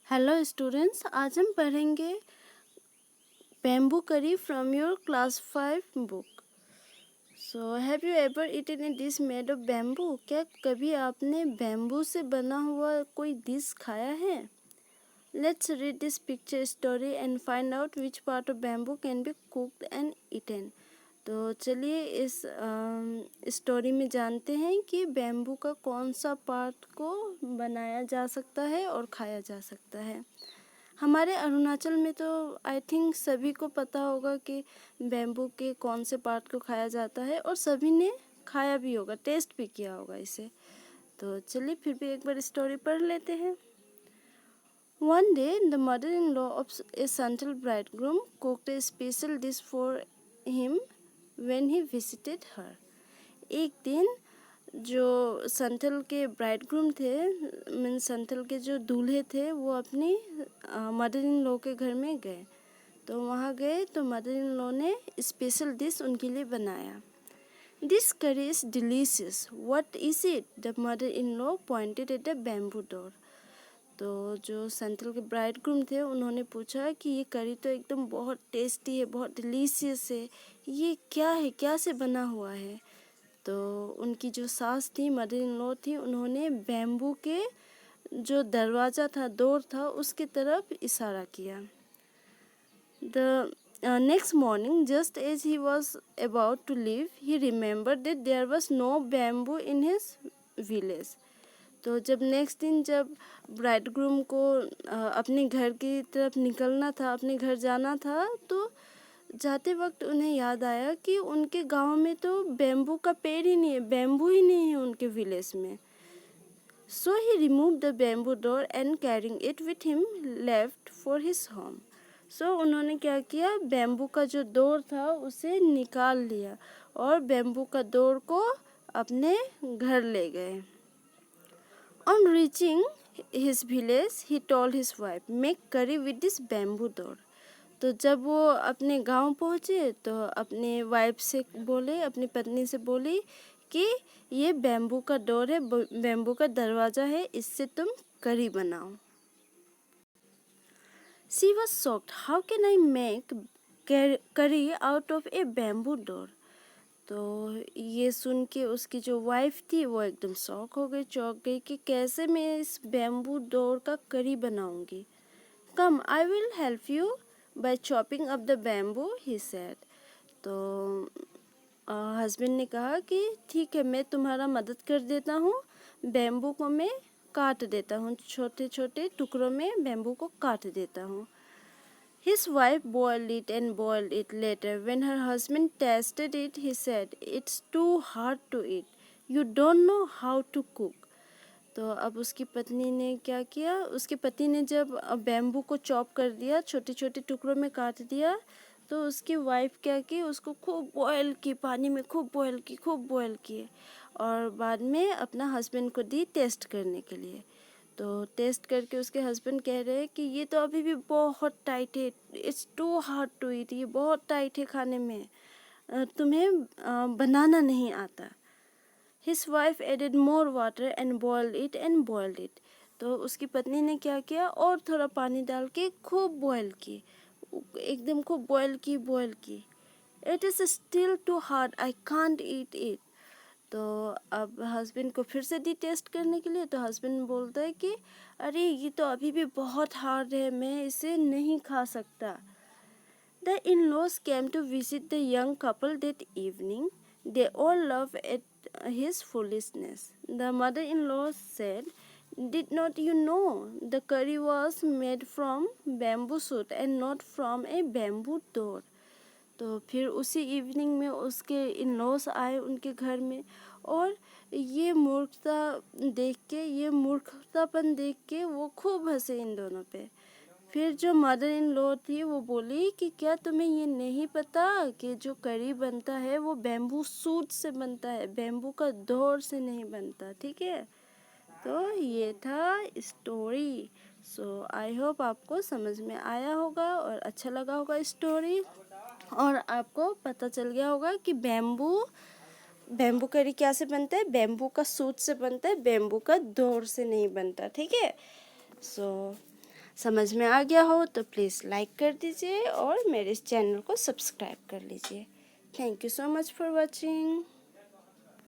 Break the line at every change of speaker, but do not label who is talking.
Hello students, आज हम पढ़ेंगे bamboo curry from your class 5 book. So have you ever eaten a dish made of bamboo? क्या कभी आपने बैम्बू से बना हुआ कोई डिश खाया है? Let's read this picture story and find out which part of bamboo can be cooked and eaten. तो चलिए इस स्टोरी में जानते हैं कि बैम्बू का कौन सा पार्ट को बनाया जा सकता है और खाया जा सकता है। हमारे अरुणाचल में तो आई थिंक सभी को पता होगा कि बैम्बू के कौन से पार्ट को खाया जाता है और सभी ने खाया भी होगा, टेस्ट भी किया होगा इसे। तो चलिए फिर भी एक बार स्टोरी पढ़ लेते हैं। One day, the mother-in-law of a Santal bridegroom cooked a special dish for him when he visited her. एक दिन जो संथल के ब्राइडग्रूम थे, मीन संथल के जो दूल्हे थे, वो अपनी मदर इन लॉ के घर में गए। तो वहाँ गए तो मदर इन लॉ ने स्पेशल डिश उनके लिए बनाया। दिस करी is delicious, what is it? The mother in law pointed at the bamboo door. तो जो संथल के ब्राइडग्रूम थे उन्होंने पूछा कि ये करी तो एकदम बहुत टेस्टी है, बहुत डिलीशियस है, ये क्या है, क्या से बना हुआ है? तो उनकी जो सास थी, मदर इन लॉ थी, उन्होंने बैम्बू के जो दरवाज़ा था, डोर था, उसकी तरफ इशारा किया। The next morning just as he was about to leave he remember that there was no bamboo in his village. तो जब नेक्स्ट दिन जब ब्राइडग्रूम को अपने घर की तरफ निकलना था, अपने घर जाना था, तो जाते वक्त उन्हें याद आया कि उनके गांव में तो बैम्बू का पेड़ ही नहीं है, बैम्बू ही नहीं है उनके विलेज में। So he remove the bamboo door and carrying it with him left for his home. So उन्होंने क्या किया, बैम्बू का जो डोर था उसे निकाल लिया और बैम्बू का डोर को अपने घर ले गए। On reaching his village he told his wife make करी विद दिस बैम्बू डोर। तो जब वो अपने गांव पहुँचे तो अपने वाइफ से बोले, अपनी पत्नी से बोली कि ये बैम्बू का डोर है, बैम्बू का दरवाज़ा है, इससे तुम करी बनाओ। She was shocked, how can I make curry out of a bamboo door? तो ये सुन के उसकी जो वाइफ थी वो एकदम शॉक हो गई, चौंक गई कि कैसे मैं इस बैम्बू डोर का करी बनाऊंगी। Come I will help you by chopping up the bamboo, he said. तो हस्बैंड ने कहा कि ठीक है, मैं तुम्हारा मदद कर देता हूँ, बैम्बू को मैं काट देता हूँ, छोटे छोटे टुकड़ों में बैम्बू को काट देता हूँ। His wife boiled it and boiled it. Later, when her husband tasted it, he said, "It's too hard to eat. You don't know how to cook." तो अब उसकी पत्नी ने क्या किया, उसके पति ने जब बैम्बू को चॉप कर दिया, छोटे छोटे टुकड़ों में काट दिया, तो उसकी वाइफ क्या की, उसको खूब बॉयल की, पानी में खूब बॉयल की और बाद में अपना हस्बैंड को दी टेस्ट करने के लिए। तो टेस्ट करके उसके हस्बैंड कह रहे हैं कि ये तो अभी भी बहुत टाइट है, it's too hard to eat, ये बहुत टाइट है खाने में, तुम्हें बनाना नहीं आता। His wife added more water and boiled it. तो उसकी पत्नी ने क्या किया, और थोड़ा पानी डाल के खूब बॉयल की, एकदम खूब बॉयल की। It is still too hard, I can't eat it. तो अब हस्बैंड को फिर से दी टेस्ट करने के लिए, तो हस्बैंड बोलता है कि अरे ये तो अभी भी बहुत हार्ड है, मैं इसे नहीं खा सकता। The in-laws came to visit the young couple that evening. They all laughed at his foolishness. The mother-in-law said, "Did not you know the curry was made from bamboo shoot and not from a bamboo door?" तो फिर उसी evening में उसके इन loss आए उनके घर में, और ये मूर्खतापन देख के वो खूब हंसे इन दोनों पे। फिर जो मदर इन लॉ थी वो बोली कि क्या तुम्हें ये नहीं पता कि जो करी बनता है वो बैम्बू सूट से बनता है, बैम्बू का डोर से नहीं बनता, ठीक है? तो ये था स्टोरी। सो आई होप आपको समझ में आया होगा और अच्छा लगा होगा स्टोरी, और आपको पता चल गया होगा कि बैम्बू करी क्या से बनता है, बैम्बू का सूट से बनता है, बैम्बू का डोर से नहीं बनता, ठीक है? सो समझ में आ गया हो तो प्लीज़ लाइक कर दीजिए और मेरे इस चैनल को सब्सक्राइब कर लीजिए। Thank you so much for watching.